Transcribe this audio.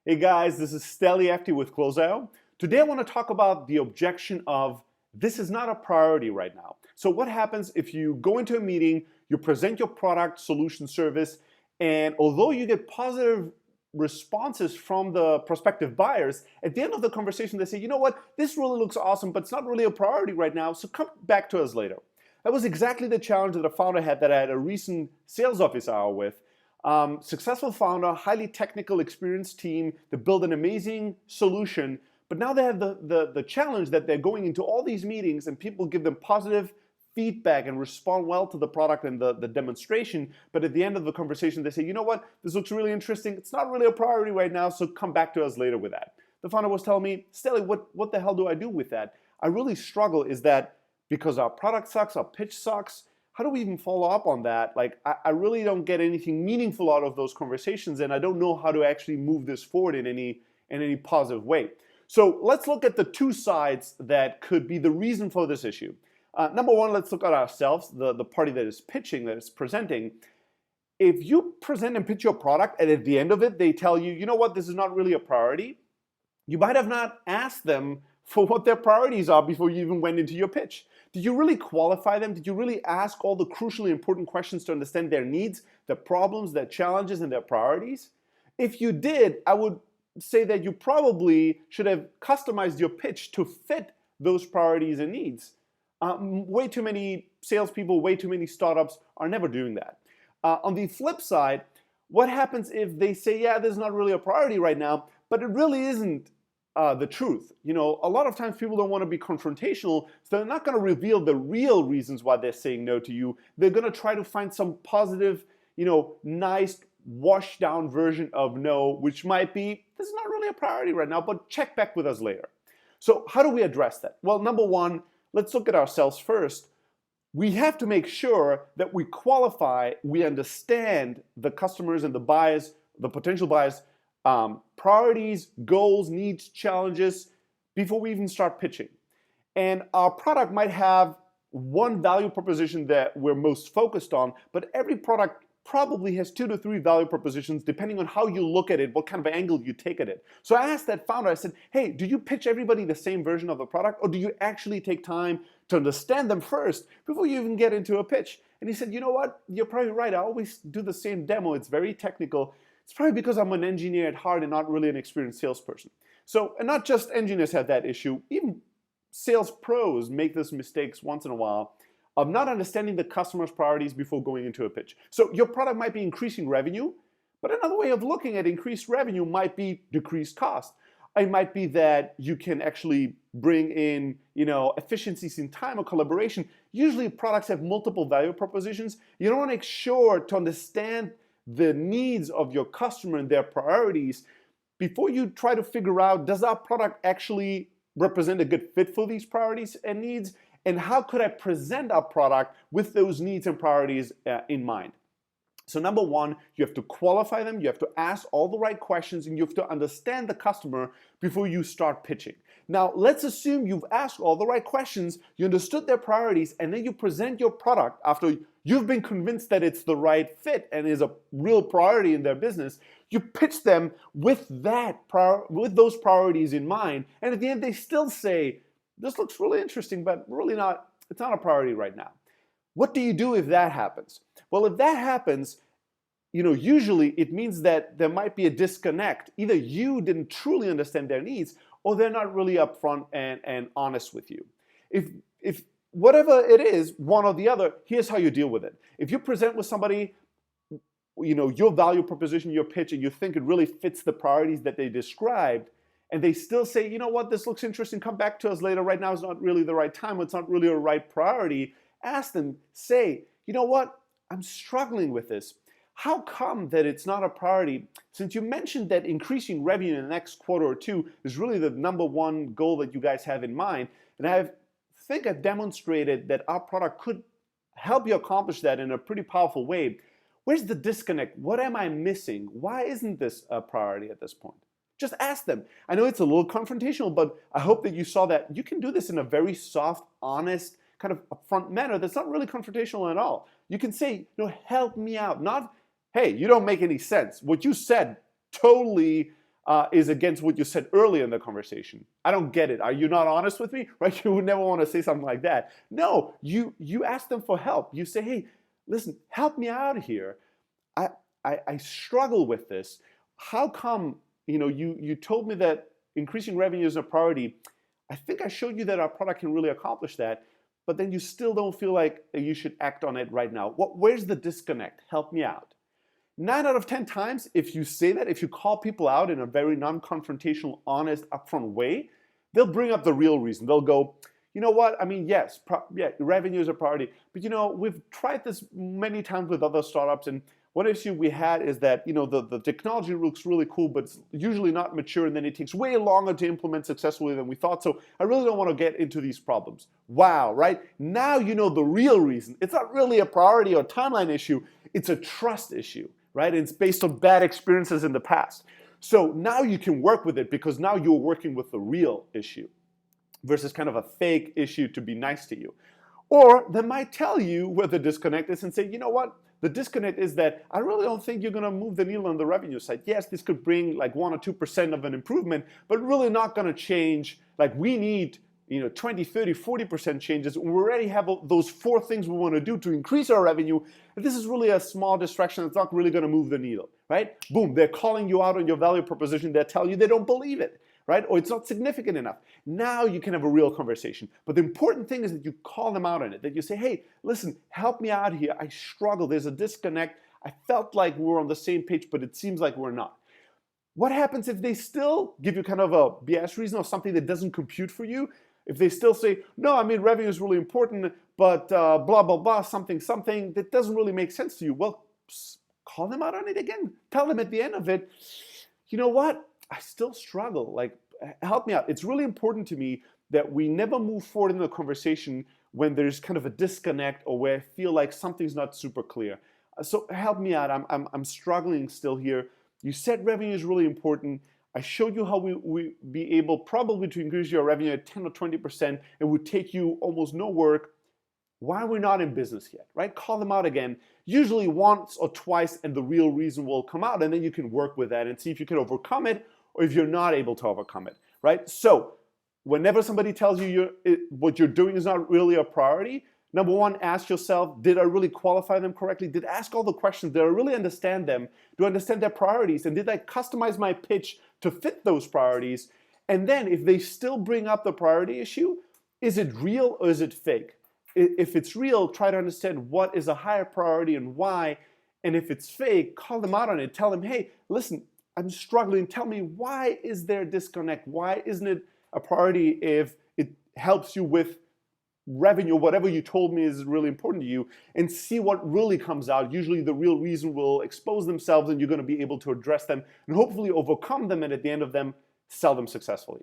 Hey guys, this is Steli FT with Closeout. Today I want to talk about the objection of this is not a priority right now. So what happens if you go into a meeting, you present your product, solution, service, and although you get positive responses from the prospective buyers, at the end of the conversation they say, you know what, this really looks awesome, but it's not really a priority right now, so come back to us later. That was exactly the challenge that a founder had that I had a recent sales office hour with. Successful founder, highly technical, experienced team that built an amazing solution, but now they have the challenge that they're going into all these meetings and people give them positive feedback and respond well to the product and the demonstration, but at the end of the conversation they say, you know what, this looks really interesting, it's not really a priority right now, so come back to us later with that. The founder was telling me, Steli, what the hell do I do with that? I really struggle. Is that because our product sucks, our pitch sucks? How do we even follow up on that? Like, I really don't get anything meaningful out of those conversations, and I don't know how to actually move this forward in any positive way. So let's look at the two sides that could be the reason for this issue. Number one, let's look at ourselves, the party that is pitching, that is presenting. If you present and pitch your product, and at the end of it, they tell you, you know what, this is not really a priority, you might have not asked them for what their priorities are before you even went into your pitch. Did you really qualify them? Did you really ask all the crucially important questions to understand their needs, their problems, their challenges, and their priorities? If you did, I would say that you probably should have customized your pitch to fit those priorities and needs. Way too many salespeople, way too many startups are never doing that. On the flip side, what happens if they say, yeah, this is not really a priority right now, but it really isn't the truth? You know, a lot of times people don't want to be confrontational, so they're not going to reveal the real reasons why they're saying no to you. They're going to try to find some positive, nice, washed down version of no, which might be, this is not really a priority right now, but check back with us later. So how do we address that? Well, number one, let's look at ourselves first. We have to make sure that we qualify, we understand the customers and the buyers, the potential buyers, priorities, goals, needs, challenges before we even start pitching. And our product might have one value proposition that we're most focused on, but every product probably has 2 to 3 value propositions depending on how you look at it, what kind of angle you take at it. So I asked that founder, I said, hey, do you pitch everybody the same version of the product, or do you actually take time to understand them first before you even get into a pitch? And he said, you know what, you're probably right, I always do the same demo, it's very technical. It's probably because I'm an engineer at heart and not really an experienced salesperson. So, and not just engineers have that issue, even sales pros make these mistakes once in a while of not understanding the customer's priorities before going into a pitch. So your product might be increasing revenue, but another way of looking at increased revenue might be decreased cost. It might be that you can actually bring in, efficiencies in time or collaboration. Usually products have multiple value propositions. You don't want to make sure to understand the needs of your customer and their priorities before you try to figure out, does our product actually represent a good fit for these priorities and needs? And how could I present our product with those needs and priorities in mind? So number one, you have to qualify them, you have to ask all the right questions, and you have to understand the customer before you start pitching. Now, let's assume you've asked all the right questions, you understood their priorities, and then you present your product after you've been convinced that it's the right fit and is a real priority in their business. You pitch them with those priorities in mind, and at the end they still say, this looks really interesting, but really it's not a priority right now. What do you do if that happens? Well, if that happens, usually it means that there might be a disconnect. Either you didn't truly understand their needs, or they're not really upfront and honest with you. If whatever it is, one or the other, here's how you deal with it. If you present with somebody, your value proposition, your pitch, and you think it really fits the priorities that they described, and they still say, you know what, this looks interesting, come back to us later, right now is not really the right time, it's not really a right priority, ask them, say, you know what, I'm struggling with this. How come that it's not a priority? Since you mentioned that increasing revenue in the next quarter or two is really the number one goal that you guys have in mind, and I think I've demonstrated that our product could help you accomplish that in a pretty powerful way. Where's the disconnect? What am I missing? Why isn't this a priority at this point? Just ask them. I know it's a little confrontational, but I hope that you saw that you can do this in a very soft, honest, kind of upfront manner that's not really confrontational at all. You can say, help me out. Not, hey, you don't make any sense. What you said totally is against what you said earlier in the conversation. I don't get it. Are you not honest with me? Right? You would never want to say something like that. No, you ask them for help. You say, hey, listen, help me out here. I struggle with this. How come, you told me that increasing revenue is a priority. I think I showed you that our product can really accomplish that, but then you still don't feel like you should act on it right now. Where's the disconnect? Help me out. 9 out of 10 times, if you say that, if you call people out in a very non-confrontational, honest, upfront way, they'll bring up the real reason. They'll go, you know what? I mean, yes, revenue is a priority, but we've tried this many times with other startups, and one issue we had is that the technology looks really cool, but it's usually not mature, and then it takes way longer to implement successfully than we thought. So I really don't want to get into these problems. Wow, right? Now you know the real reason. It's not really a priority or timeline issue. It's a trust issue, right? It's based on bad experiences in the past. So now you can work with it because now you're working with the real issue versus kind of a fake issue to be nice to you. Or they might tell you where the disconnect is and say, you know what? The disconnect is that I really don't think you're going to move the needle on the revenue side. Yes, this could bring like 1 or 2% of an improvement, but really not going to change. Like we need 20, 30, 40% changes. We already have those 4 things we want to do to increase our revenue. And this is really a small distraction that's not really going to move the needle, right? Boom, they're calling you out on your value proposition. They're telling you they don't believe it, right? Or it's not significant enough. Now you can have a real conversation. But the important thing is that you call them out on it, that you say, hey, listen, help me out here. I struggle. There's a disconnect. I felt like we're on the same page, but it seems like we're not. What happens if they still give you kind of a BS reason or something that doesn't compute for you? If they still say, no, I mean, revenue is really important, but blah, blah, blah, something that doesn't really make sense to you. Well, call them out on it again. Tell them at the end of it, you know what? I still struggle. Like, help me out. It's really important to me that we never move forward in the conversation when there's kind of a disconnect or where I feel like something's not super clear. So help me out. I'm struggling still here. You said revenue is really important. I showed you how we be able probably to increase your revenue at 10 or 20%. It would take you almost no work. Why are we not in business yet, right? Call them out again, usually once or twice, and the real reason will come out, and then you can work with that and see if you can overcome it or if you're not able to overcome it, right? So whenever somebody tells you what you're doing is not really a priority, number one, ask yourself, did I really qualify them correctly? Did I ask all the questions? Did I really understand them? Do I understand their priorities? And did I customize my pitch to fit those priorities? And then if they still bring up the priority issue, is it real or is it fake? If it's real, try to understand what is a higher priority and why. And if it's fake, call them out on it. Tell them, hey, listen, I'm struggling. Tell me, why is there a disconnect? Why isn't it a priority if it helps you with revenue, whatever you told me is really important to you, and see what really comes out. Usually the real reason will expose themselves and you're going to be able to address them and hopefully overcome them, and at the end of them, sell them successfully.